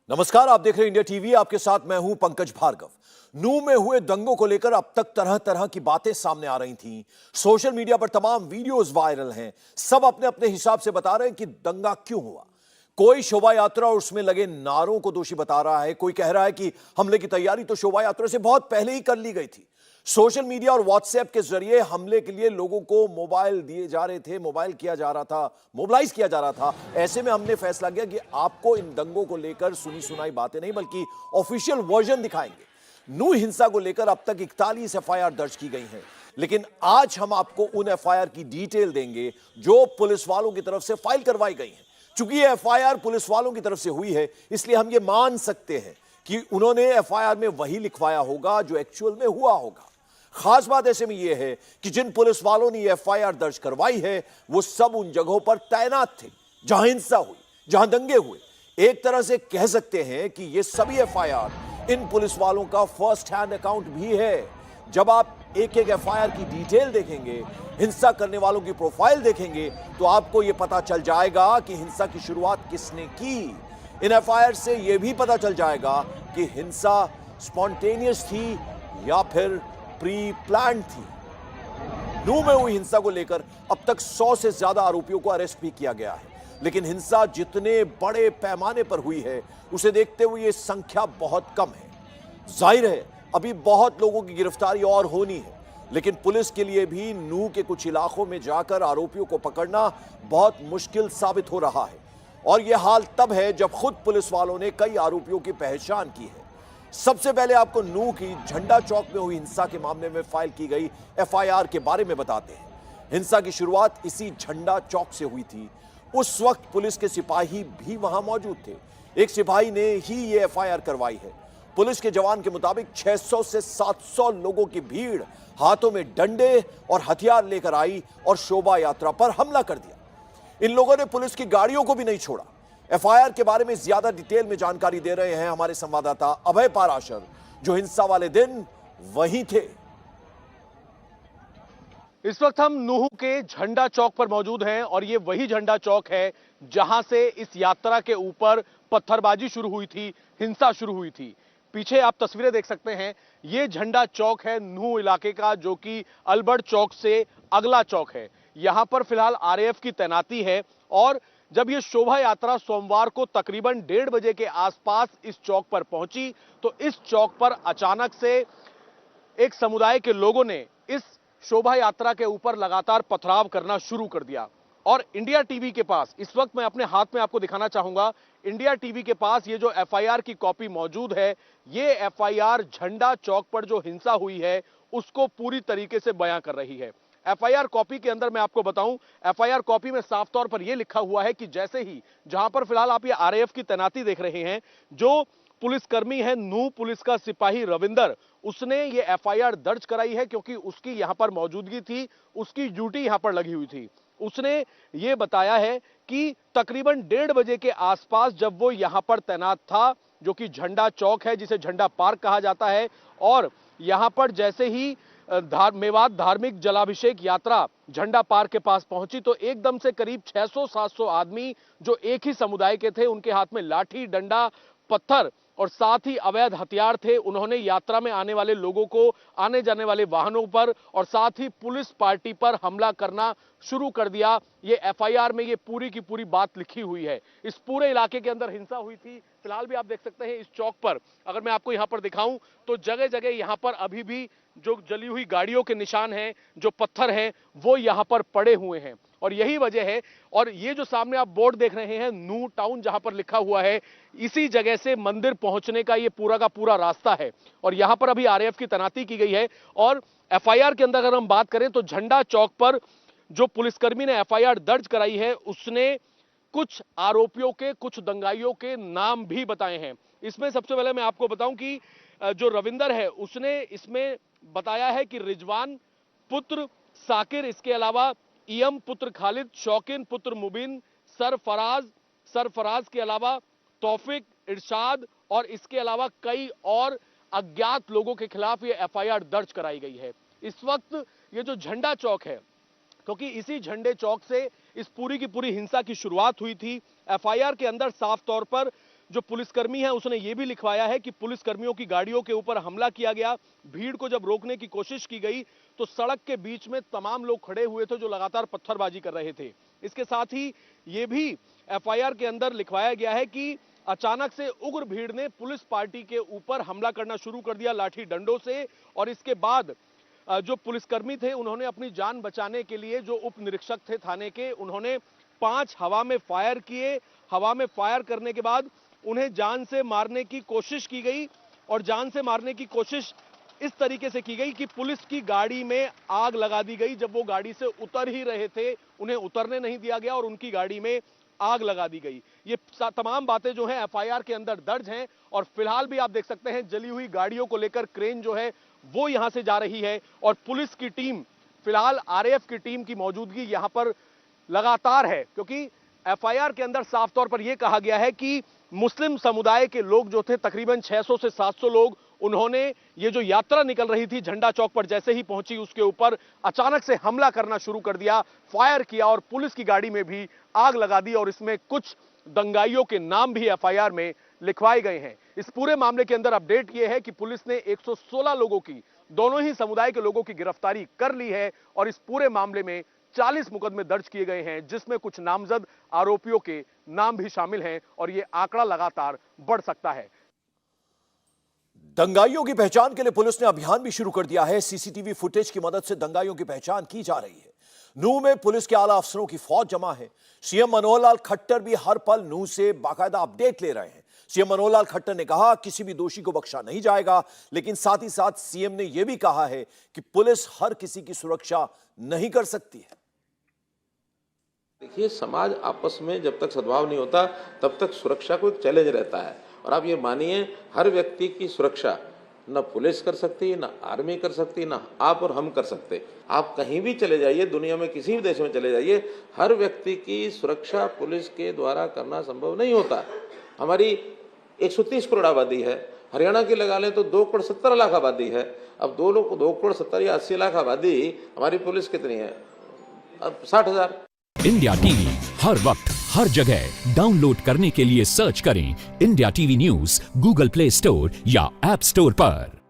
नमस्कार, आप देख रहे हैं इंडिया टीवी। आपके साथ मैं हूं पंकज भार्गव। नू में हुए दंगों को लेकर अब तक तरह तरह की बातें सामने आ रही थीं। सोशल मीडिया पर तमाम वीडियोस वायरल हैं। सब अपने अपने हिसाब से बता रहे हैं कि दंगा क्यों हुआ। कोई शोभा यात्रा और उसमें लगे नारों को दोषी बता रहा है, कोई कह रहा है कि हमले की तैयारी तो शोभा यात्रा से बहुत पहले ही कर ली गई थी। सोशल मीडिया और व्हाट्सएप के जरिए हमले के लिए लोगों को मोबाइल दिए जा रहे थे, मोबाइल किया जा रहा था, मोबिलाइज किया जा रहा था। ऐसे में हमने फैसला किया कि आपको इन दंगों को लेकर सुनी सुनाई बातें नहीं बल्कि ऑफिशियल वर्जन दिखाएंगे। नू हिंसा को लेकर अब तक 41 एफआईआर दर्ज की गई हैं, लेकिन आज हम आपको उन एफआईआर की डिटेल देंगे जो पुलिस वालों की तरफ से फाइल करवाई गई हैं। चूंकि ये एफआईआर पुलिस वालों की तरफ से हुई है, इसलिए हम ये मान सकते हैं कि उन्होंने एफआईआर में वही लिखवाया होगा जो एक्चुअल में हुआ होगा। खास बात ऐसे में यह है कि जिन पुलिस वालों ने एफआईआर दर्ज करवाई है, वो सब उन जगहों पर तैनात थे जहां हिंसा हुई, जहां दंगे हुए। एक तरह से कह सकते हैं कि ये सभी एफआईआर इन पुलिस वालों का फर्स्ट हैंड अकाउंट भी है। जब आप एक एक एफआईआर की डिटेल देखेंगे, हिंसा करने वालों की प्रोफाइल देखेंगे, तो आपको यह पता चल जाएगा कि हिंसा की शुरुआत किसने की। इन एफआईआर से यह भी पता चल जाएगा कि हिंसा स्पॉन्टेनियस थी या फिर प्री प्लान थी। नू में हुई हिंसा को लेकर अब तक 100 से ज्यादा आरोपियों को अरेस्ट भी किया गया है, लेकिन हिंसा जितने बड़े पैमाने पर हुई है, उसे देखते हुए यह संख्या बहुत कम है। जाहिर है अभी बहुत लोगों की गिरफ्तारी और होनी है, लेकिन पुलिस के लिए भी नू के कुछ इलाकों में जाकर आरोपियों को पकड़ना बहुत मुश्किल साबित हो रहा है। और यह हाल तब है जब खुद पुलिस वालों ने कई आरोपियों की पहचान की है। सबसे पहले आपको नू की झंडा चौक में हुई हिंसा के मामले में फाइल की गई एफआईआर के बारे में बताते हैं। हिंसा की शुरुआत इसी झंडा चौक से हुई थी। उस वक्त पुलिस के सिपाही भी वहां मौजूद थे। एक सिपाही ने ही यह एफआईआर करवाई है। पुलिस के जवान के मुताबिक 600 से 700 लोगों की भीड़ हाथों में डंडे और हथियार लेकर आई और शोभा यात्रा पर हमला कर दिया। इन लोगों ने पुलिस की गाड़ियों को भी नहीं छोड़ा। एफआईआर के बारे में ज्यादा डिटेल में जानकारी दे रहे हैं हमारे संवाददाता अभय पाराशर, जो हिंसा वाले दिन वहीं थे। इस वक्त हम नूह के झंडा चौक पर मौजूद हैं और ये वही झंडा चौक है जहां से इस यात्रा के ऊपर पत्थरबाजी शुरू हुई थी, हिंसा शुरू हुई थी। पीछे आप तस्वीरें देख सकते हैं, ये झंडा चौक है नूह इलाके का, जो कि अल्बर्ट चौक से अगला चौक है। यहां पर फिलहाल आरएएफ की तैनाती है और जब ये शोभा यात्रा सोमवार को तकरीबन 1:30 बजे के आसपास इस चौक पर पहुंची, तो इस चौक पर अचानक से एक समुदाय के लोगों ने इस शोभा यात्रा के ऊपर लगातार पथराव करना शुरू कर दिया। और इंडिया टीवी के पास इस वक्त मैं अपने हाथ में आपको दिखाना चाहूंगा, इंडिया टीवी के पास ये जो एफआईआर की कॉपी मौजूद है, ये एफआईआर झंडा चौक पर जो हिंसा हुई है उसको पूरी तरीके से बयां कर रही है। एफआईआर कॉपी के अंदर मैं आपको बताऊं, एफआईआर कॉपी में साफ तौर पर यह लिखा हुआ है कि जैसे ही जहां पर फिलहाल आप ये आरएएफ की तैनाती देख रहे हैं, जो पुलिसकर्मी है नू पुलिस का सिपाही रविंदर, उसने ये एफआईआर दर्ज कराई है क्योंकि उसकी यहां पर मौजूदगी थी, उसकी ड्यूटी यहां पर लगी हुई थी। उसने ये बताया है कि तकरीबन 1:30 बजे के आसपास जब वो यहां पर तैनात था, जो कि झंडा चौक है जिसे झंडा पार्क कहा जाता है, और यहां पर जैसे ही मेवात धार्मिक जलाभिषेक यात्रा झंडा पार्क के पास पहुंची, तो एकदम से करीब 600-700 आदमी जो एक ही समुदाय के थे, उनके हाथ में लाठी, डंडा, पत्थर और साथ ही अवैध हथियार थे। उन्होंने यात्रा में आने वाले लोगों को, आने जाने वाले वाहनों पर और साथ ही पुलिस पार्टी पर हमला करना शुरू कर दिया। ये एफआईआर में ये पूरी की पूरी बात लिखी हुई है। इस पूरे इलाके के अंदर हिंसा हुई थी। फिलहाल भी आप देख सकते हैं इस चौक पर, अगर मैं आपको यहां पर दिखाऊं तो जगह जगह यहां पर अभी भी जो जली हुई गाड़ियों के निशान हैं, जो पत्थर हैं, वो यहां पर पड़े हुए हैं। और यही वजह है, और ये जो सामने आप बोर्ड देख रहे हैं नू टाउन जहां पर लिखा हुआ है, इसी जगह से मंदिर पहुंचने का ये पूरा का पूरा रास्ता है। और यहां पर अभी आरएएफ की तैनाती की गई है। और एफआईआर के अंदर अगर हम बात करें तो झंडा चौक पर जो पुलिसकर्मी ने एफआईआर दर्ज कराई है, उसने कुछ आरोपियों के, कुछ दंगाइयों के नाम भी बताए हैं। इसमें सबसे पहले मैं आपको बताऊं कि जो रविंदर है, उसने इसमें बताया है कि रिजवान पुत्र साकिर, इसके अलावा इयम पुत्र खालिद, शौकीन पुत्र मुबीन, सरफराज के अलावा तौफिक, इरशाद और इसके अलावा कई और अज्ञात लोगों के खिलाफ ये एफआईआर दर्ज कराई गई है। इस वक्त ये जो झंडा चौक है, क्योंकि इसी झंडे चौक से इस पूरी की पूरी हिंसा की शुरुआत हुई थी। एफआईआर के अंदर साफ तौर पर जो पुलिसकर्मी है उसने ये भी लिखवाया है कि पुलिसकर्मियों की गाड़ियों के ऊपर हमला किया गया। भीड़ को जब रोकने की कोशिश की गई तो सड़क के बीच में तमाम लोग खड़े हुए थे जो लगातार पत्थरबाजी कर रहे थे। इसके साथ ही ये भी एफआईआर के अंदर लिखवाया गया है कि अचानक से उग्र भीड़ ने पुलिस पार्टी के ऊपर हमला करना शुरू कर दिया लाठी डंडों से, और इसके बाद जो पुलिसकर्मी थे उन्होंने अपनी जान बचाने के लिए, जो उप निरीक्षक थे थाने के, उन्होंने 5 हवा में फायर किए। हवा में फायर करने के बाद उन्हें जान से मारने की कोशिश की गई, और जान से मारने की कोशिश इस तरीके से की गई कि पुलिस की गाड़ी में आग लगा दी गई। जब वो गाड़ी से उतर ही रहे थे उन्हें उतरने नहीं दिया गया और उनकी गाड़ी में आग लगा दी गई। ये तमाम बातें जो हैं एफआईआर के अंदर दर्ज हैं, और फिलहाल भी आप देख सकते हैं जली हुई गाड़ियों को लेकर क्रेन जो है वो यहां से जा रही है, और पुलिस की टीम, फिलहाल आरएएफ की टीम की मौजूदगी यहां पर लगातार है, क्योंकि एफआईआर के अंदर साफ तौर पर यह कहा गया है कि मुस्लिम समुदाय के लोग जो थे तकरीबन 600 से 700 लोग, उन्होंने ये जो यात्रा निकल रही थी झंडा चौक पर जैसे ही पहुंची उसके ऊपर अचानक से हमला करना शुरू कर दिया, फायर किया और पुलिस की गाड़ी में भी आग लगा दी, और इसमें कुछ दंगाइयों के नाम भी एफआईआर में लिखवाए गए हैं। इस पूरे मामले के अंदर अपडेट यह है कि पुलिस ने 116 लोगों की, दोनों ही समुदाय के लोगों की गिरफ्तारी कर ली है, और इस पूरे मामले में 40 मुकदमे दर्ज किए गए हैं, जिसमें कुछ नामजद आरोपियों के नाम भी शामिल हैं, और यह आंकड़ा लगातार बढ़ सकता है। दंगाइयों की पहचान के लिए पुलिस ने अभियान भी शुरू कर दिया है। सीसीटीवी फुटेज की मदद से दंगाइयों की पहचान की जा रही है। नूंह में पुलिस के आला अफसरों की फौज जमा है। सीएम मनोहर लाल खट्टर भी हर पल नूंह से बाकायदा अपडेट ले रहे हैं। सीएम मनोहर लाल खट्टर ने कहा किसी भी दोषी को बख्शा नहीं जाएगा, लेकिन साथ ही साथ सीएम ने यह भी कहा है कि पुलिस हर किसी की सुरक्षा नहीं कर सकती है। देखिए, समाज आपस में जब तक सद्भाव नहीं होता तब तक सुरक्षा को एक चैलेंज रहता है, और आप ये मानिए हर व्यक्ति की सुरक्षा न पुलिस कर सकती, न आर्मी कर सकती, न आप और हम कर सकते। आप कहीं भी चले जाइए, दुनिया में किसी भी देश में चले जाइए, हर व्यक्ति की सुरक्षा पुलिस के द्वारा करना संभव नहीं होता। हमारी 130 करोड़ आबादी है, हरियाणा की लगा लें तो 2 करोड़ 70 लाख आबादी है। अब 2 करोड़ 70 या 80 लाख आबादी, हमारी पुलिस कितनी है? अब 60,000। इंडिया टीवी हर वक्त हर जगह डाउनलोड करने के लिए सर्च करें India TV news Google play store या ऐप स्टोर पर।